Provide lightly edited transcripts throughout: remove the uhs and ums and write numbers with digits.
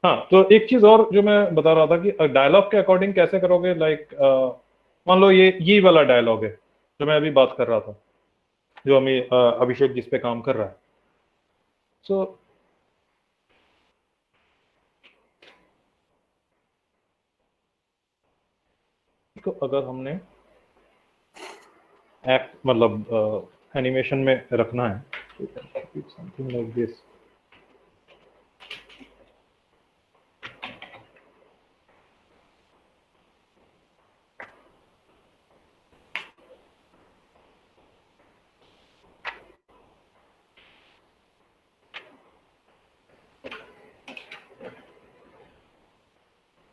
हाँ, तो एक चीज और जो मैं बता रहा था कि डायलॉग के अकॉर्डिंग कैसे करोगे, लाइक मान लो ये वाला डायलॉग है जो मैं अभी बात कर रहा था, जो हमें अभिषेक जिस पे काम कर रहा है। सो तो अगर हमने एक्ट मतलब एनिमेशन में रखना है, समथिंग लाइक दिस।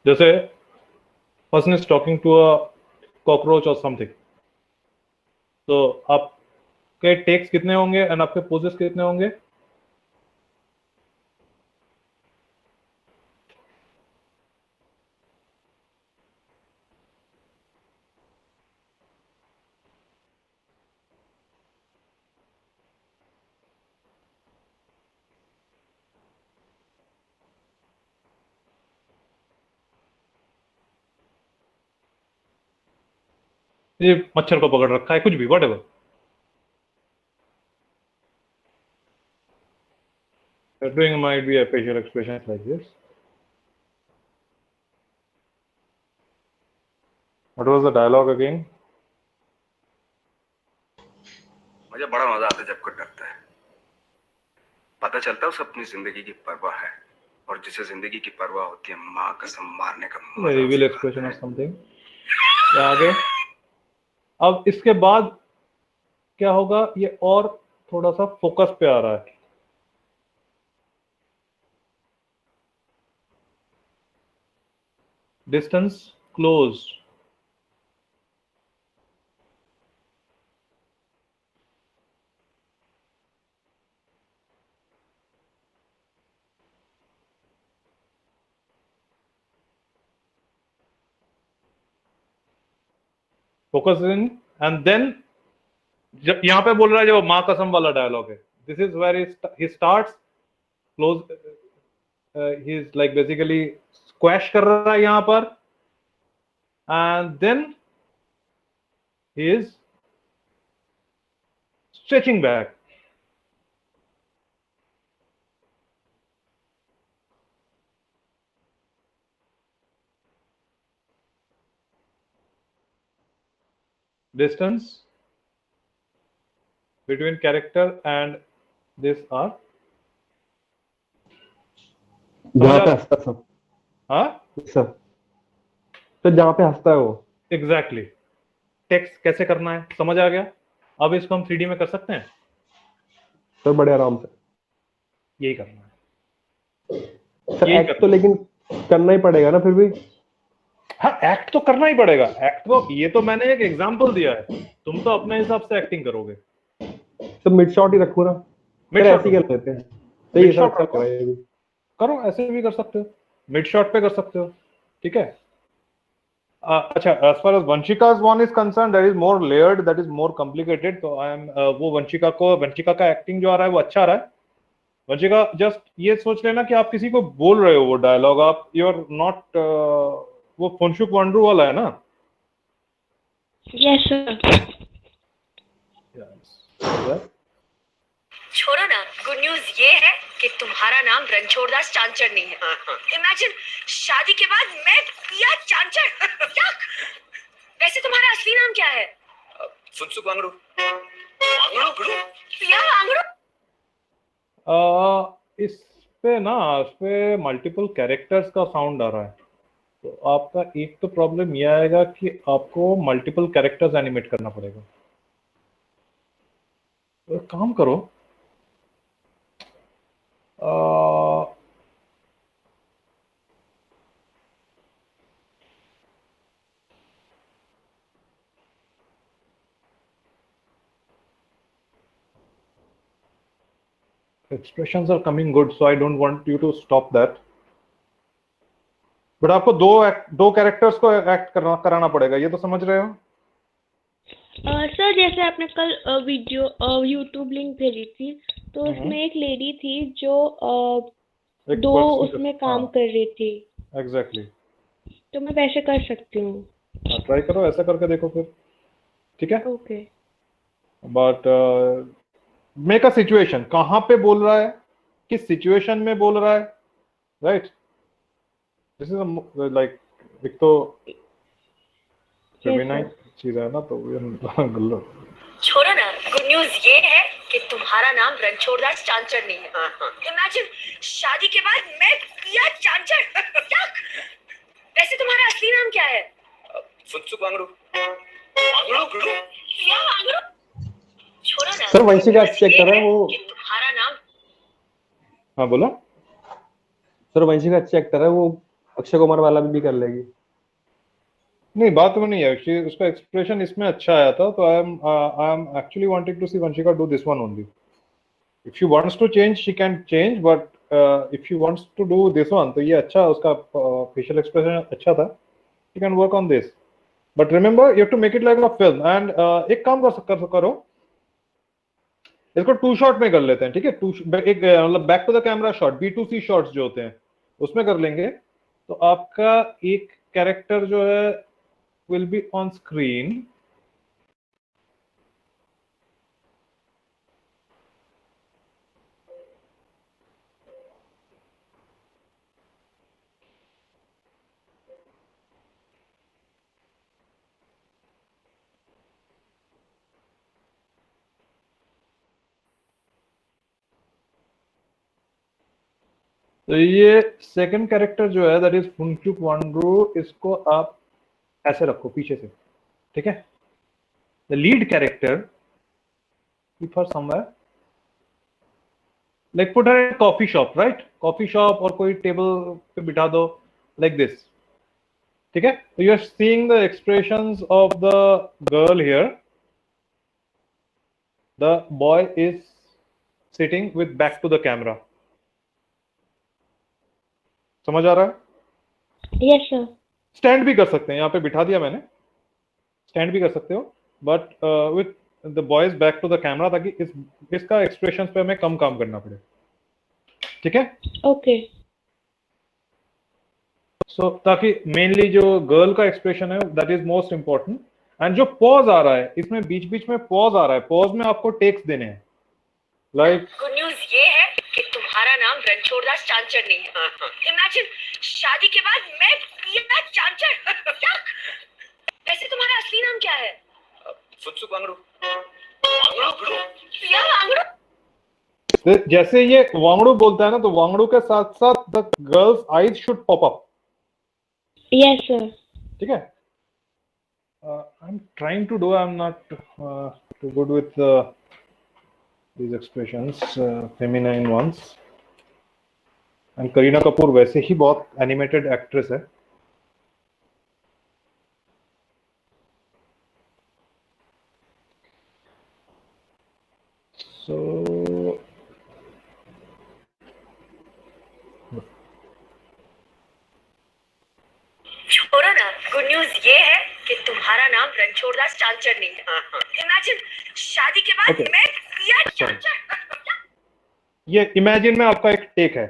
जैसे person is talking to a cockroach और समथिंग, तो आपके टेक्स कितने होंगे एंड आपके पोजेस कितने होंगे? ये मच्छर को पकड़ रखा है, कुछ भी, what ever doing might be a facial expression like this. What was the dialogue again? मुझे बड़ा मजा आता है जब कोई डरता है, पता चलता है उसे अपनी जिंदगी की परवाह है, और जिसे जिंदगी की परवाह होती है माँ कसम मारने का मजा रिवील एक्सप्रेशन और समथिंग। आगे अब इसके बाद क्या होगा, ये और थोड़ा सा फोकस पे आ रहा है। Distance close, focus in, and then यहां पे बोल रहा है जो माँ कसम वाला डायलॉग है, this is where he starts close, he is like basically squash कर रहा है यहां पर, and then he is stretching back. Distance between character and this are, जहाँ पे हंसता है सब। हाँ सर, तो जहाँ पे हंसता है वो। एग्जैक्टली। टेक्स्ट कैसे करना है समझ आ गया? अब इसको हम 3D में कर सकते हैं, सर बड़े आराम से। यही करना है, सर यही एक्ट तो करना है। लेकिन करना ही पड़ेगा ना फिर भी। हाँ, एक्ट तो करना ही पड़ेगा। एक्ट तो ये तो मैंने एक एग्जांपल दिया है, तुम तो अपने हिसाब से एक्टिंग करोगे। तो मिड शॉट ही रखो ना। मिड सर शॉट ऐसे ही रखो, कर लेते हैं। सही मिड है सर, शॉट अच्छा लग रखो, रहा है ये भी। करो, ऐसे भी कर सकते हो, मिड शॉट पे कर सकते हो, ठीक है। अच्छा, as far as Vanshika's one is concerned, that is more layered, that is more complicated, तो आई एम वो वंशिका का एक्टिंग जो आ रहा है वो अच्छा आ रहा है। वंशिका, जस्ट ये सोच लेना कि आप किसी को बोल रहे हो वो डायलॉग, आप यू आर नॉट वो फुनशुक वांडरू वाला है ना? Yes sir. छोड़ो ना, गुड न्यूज ये है कि तुम्हारा नाम रणछोड़दास चांचर नहीं है। इमेजिन, शादी के बाद मैं पिया चांचर। यक! वैसे तुम्हारा असली नाम क्या है? फुनसुक वांगड़ू। वांगड़ू? पिया वांगड़ू? इस पे मल्टीपल कैरेक्टर्स का साउंड आ रहा है, तो आपका एक तो प्रॉब्लम यह आएगा कि आपको मल्टीपल कैरेक्टर्स एनिमेट करना पड़ेगा। तो एक काम करो, expressions are coming good, so I don't want you to stop that. But आपको दो कैरेक्टर्स को एक्ट कराना पड़ेगा, ये तो समझ रहे हो? सर जैसे आपने कल वीडियो यूट्यूब लिंक भेजी थी, तो उसमें एक लेडी थी जो एक दो person के- उसमें काम हाँ, कर रही थी, एग्जैक्टली। तो मैं वैसे कर सकती हूँ। ट्राई करो, ऐसा करके देखो फिर, ठीक है। Okay. But make a situation, कहाँ पे बोल रहा है, किस सिचुएशन में बोल रहा है, राइट। दिस इज लाइक, एक तो फेमिनाइन चीज है ना, तो ये छोड़ो ना, गुड न्यूज ये है कि तुम्हारा नाम रणछोड़दास चांचर नहीं है। इमेजिन शादी के बाद मैं पिया चांचर। याक! वैसे तुम्हारा असली नाम क्या है? फुत्सुक वांगडू। वांगडू? पिया वांगडू? छोड़ो ना, sir Vanshika good news check ये कर रहा है है वो। कि तुम्हारा नाम हाँ बोलो। सर वंशिका चेक कर रहा है वो, अक्षय कुमार वाला भी कर लेगी। नहीं, बात वो नहीं है, उसका एक्सप्रेशन इसमें अच्छा आया था, तो I am actually wanting to see Vanshika do this one only. If she wants to change she can change, but if she wants to do this one, तो ये अच्छा, उसका फेशियल एक्सप्रेशन अच्छा था, you can work on this. But remember you have to make it like a film. And एक काम करो, इसको 2 शॉट में कर लेते हैं, ठीक है। एक मतलब back to the camera shot, B2C shots जो होते हैं उसमें कर लेंगे, तो आपका एक कैरेक्टर जो है will be on screen. तो ये सेकंड कैरेक्टर जो है दैट इज फुनचुक वांगडू, इसको आप ऐसे रखो पीछे से, ठीक है। The lead character for somewhere, like put her in coffee shop, right, coffee shop, और कोई टेबल पे बिठा दो लाइक दिस, ठीक है। तो you are seeing the expressions of the girl here, the boy is sitting with back to the camera. समझ आ रहा है? Yes sir. स्टैंड भी कर सकते हैं, यहाँ पे बिठा दिया मैंने, स्टैंड भी कर सकते हो, but with the boy's back to the camera, ताकि इसका एक्सप्रेशन पे हमें कम काम करना पड़े, ठीक है। ओके। सो ताकि मेनली जो गर्ल का एक्सप्रेशन है that is most important. And जो पॉज आ रहा है इसमें, बीच बीच में पॉज आ रहा है, पॉज में आपको टेक्स देने हैं, लाइक गुड न्यूज ये है कि तुम्हारा नाम रणछोड़दास चांचर नहीं है। इमेजिन शादी के बाद मैं पिया चांचर। याक! वैसे तुम्हारा असली नाम क्या है? फुत्सुक वांगडू। वांगडू? पिया वांगडू? जैसे ये वांगड़ू बोलता है ना, तो वांगड़ू के साथ साथ the girl's eyes should pop up, yes sir. ठीक है। I am trying to do, I am not too good with these expressions, feminine ones. And Kareena Kapoor वैसे ही बहुत एनिमेटेड एक्ट्रेस है, so छोड़ो ना, गुड न्यूज ये है कि तुम्हारा नाम रणछोड़दास चांचर नहीं है। इमेजिन शादी के बाद Okay. मैं पिया चांचर। ये इमेजिन में आपका एक टेक है,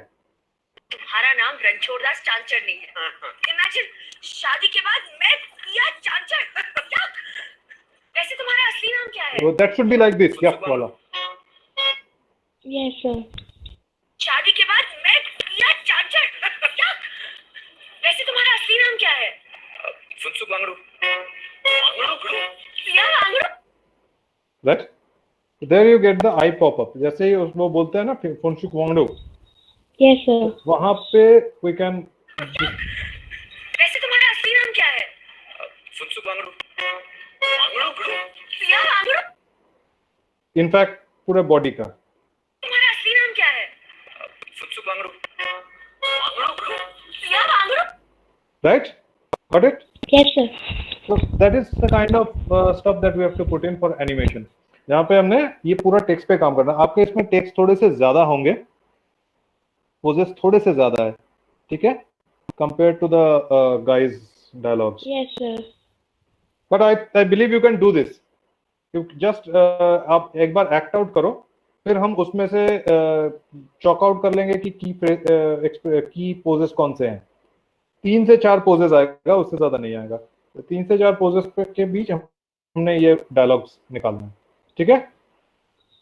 तुम्हारा नाम रणछोड़दास चांचर नहीं है। इमेजिन शादी के बाद मैं पिया चांचर। याक! वैसे तुम्हारा असली नाम क्या है? so that should be like this, yup वाला। Yes sir. शादी के बाद मैं पिया चांचर। याक! वैसे तुम्हारा असली नाम क्या है? फुत्सुक वांगडू। वांगडू? पिया Wangdu? Right? There you get the eye pop up, जैसे ही वो बोलते हैं ना फुनचुक वांगडू, यस सर। वहां पे we can, वैसे तुम्हारा असली नाम क्या है? फुत्सुक वांगडू। वांगडू? पिया वांगडू? इनफैक्ट पूरे बॉडी का, तुम्हारा असली नाम क्या है? फुत्सुक वांगडू। वांगडू? पिया Wangdu? right? Got it? Yes sir. So that is the kind of stuff that we have to put in for animation. यहाँ पे हमने ये पूरा टेक्स्ट पे काम करना है। आपके इसमें टेक्स्ट थोड़े से ज्यादा होंगे, पोजेस थोड़े से ज्यादा है, ठीक है, compare to the guys dialogues. Yes sir. But I believe you can do this. You just आप एक बार एक्ट आउट करो, फिर हम उसमें से चॉक आउट कर लेंगे कि की पोजेस कौन से हैं। 3 से 4 पोजेस आएगा, उससे ज्यादा नहीं आएगा। तो 3 से 4 पोजेस के बीच हमने ये डायलॉग्स निकालना है, ठीक है।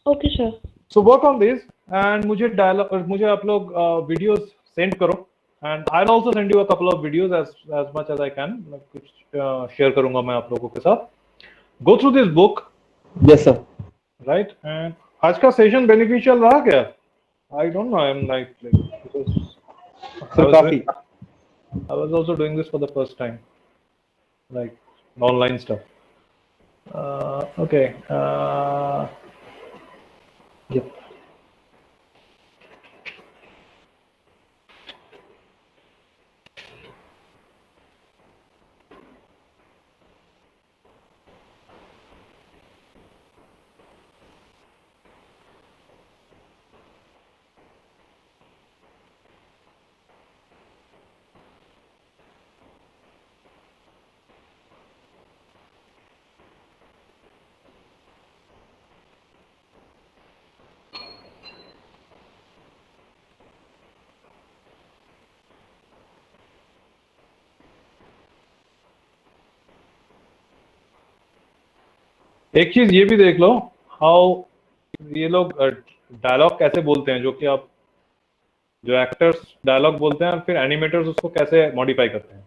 Okay sir. So work on this and मुझे आप लोग वीडियोस सेंड करो and I will also send you a couple of videos as much as I can. कुछ शेयर करूंगा मैं आप लोगों के साथ। Go through this book. Yes sir. Right. And आज का सेशन बेनिफिशियल रहा क्या? I don't know, I am like sir काफी। I was also doing this for the first time, like online stuff. Okay. Yep. एक चीज ये भी देख लो, हाउ ये लोग डायलॉग कैसे बोलते हैं, जो कि आप जो एक्टर्स डायलॉग बोलते हैं फिर एनिमेटर्स उसको कैसे मॉडिफाई करते हैं।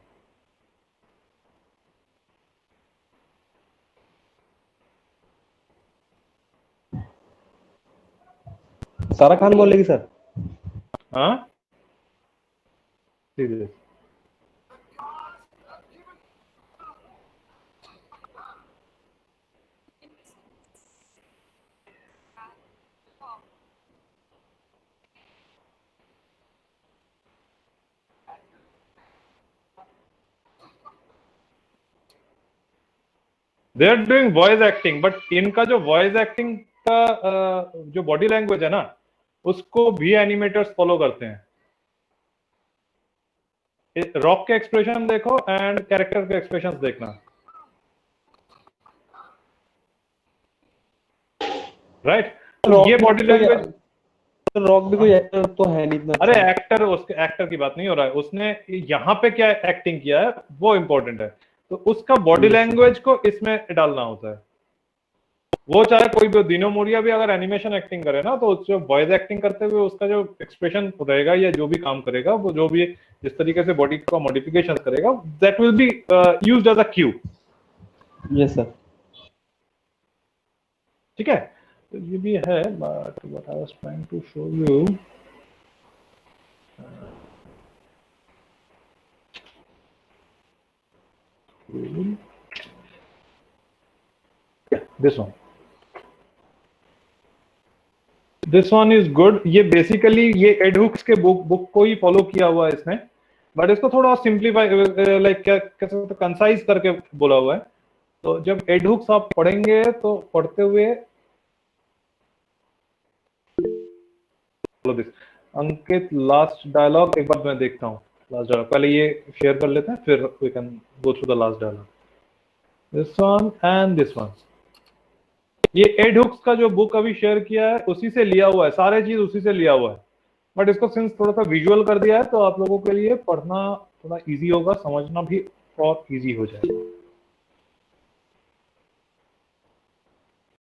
सारा खान बोलेगी सर। हाँ, serious. They are doing voice acting, but इनका जो वॉइस एक्टिंग का जो बॉडी लैंग्वेज है ना, उसको भी एनिमेटर्स फॉलो करते हैं। रॉक के एक्सप्रेशन देखो एंड कैरेक्टर के एक्सप्रेशंस देखना। राइट। ये बॉडी लैंग्वेज। रॉक भी कोई एक्टर तो है नहीं इतना। अरे एक्टर, उसके एक्टर की बात नहीं हो रहा है, उसने यहाँ पे क्या एक्टिंग किया है वो इम्पोर्टेंट है। तो उसका बॉडी लैंग्वेज को इसमें डालना होता है। वो चाहे कोई भी, दिनो मोरिया भी अगर एनिमेशन एक्टिंग करे ना, तो जो वॉइस एक्टिंग करते हुए उसका जो एक्सप्रेशन रहेगा या जो भी काम करेगा, वो जो भी जिस तरीके से बॉडी का मॉडिफिकेशन करेगा, that will be used as a cue. Yes sir. ठीक है, तो ये भी है, but what I was trying to show you, this one is good. ये बेसिकली ये एड हुक्स के बुक को ही फॉलो किया हुआ है इसने, बट इसको थोड़ा सिंप्लीफाई, लाइक क्या कैसे कंसाइज करके बोला हुआ है। तो जब एड हुक्स आप पढ़ेंगे तो पढ़ते हुए अंकित लास्ट डायलॉग एक बार मैं देखता हूँ। लास्ट डायलॉग पहले ये शेयर कर लेते हैं, फिर we can go through the last dialogue. This one and this one. ये एड हुक्स का जो बुक अभी शेयर किया है उसी से लिया हुआ है, सारे चीज उसी से लिया हुआ है, बट इसको सिंस थोड़ा सा विजुअल कर दिया है तो आप लोगों के लिए पढ़ना थोड़ा इजी होगा, समझना भी और इजी हो जाएगा।